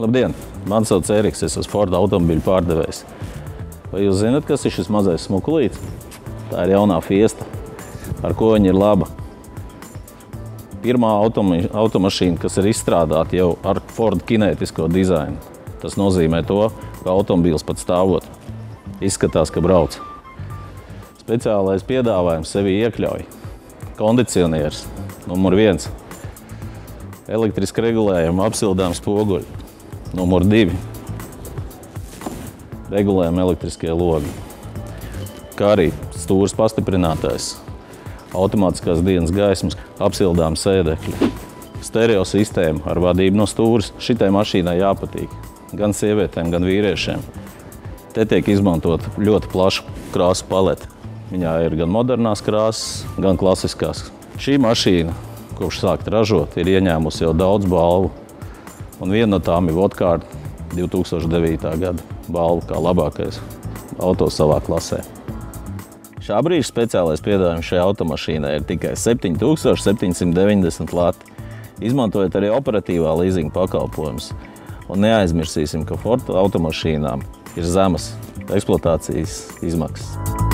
Labdien! Mani sauc Eriks, es esmu Ford automobiļu pārdevējs. Vai jūs zināt, kas ir šis mazais smukulītis? Tā ir jaunā Fiesta, ar ko viņa ir laba. Pirmā automašīna, kas ir izstrādāta jau ar Ford kinētisko dizainu. Tas nozīmē to, ka automobīls pat stāvot izskatās, ka brauc. Speciālais piedāvājums sevi iekļauj kondicionieris, numur 1. Elektriski regulējuma apsildāms spoguļi, numur 2. Regulējuma elektriskie logi, kā arī stūres pastiprinātājs, automātiskās dienas gaismas, apsildām sēdekļi, stereo sistēma ar vadību no stūres. Šitai mašīnai jāpatīk gan sievietēm, gan vīriešiem. Te tiek izmantot ļoti plaša krāsu palete. Viņā ir gan modernās krāsas, gan klasiskās. Šī mašīna, kopš sākt ražot, ir ieņēmusi jau daudz balvu. Un viena no tām ir Vodkārt 2009. gada balva kā labākais auto savā klasē. Šā brīža speciālais piedāvājums šajā automašīnai ir tikai 7790 lati. Izmantojot arī operatīvā līzinga pakalpojumus. Un neaizmirsīsim, ka Ford automašīnām ir zemas eksploatācijas izmaksas.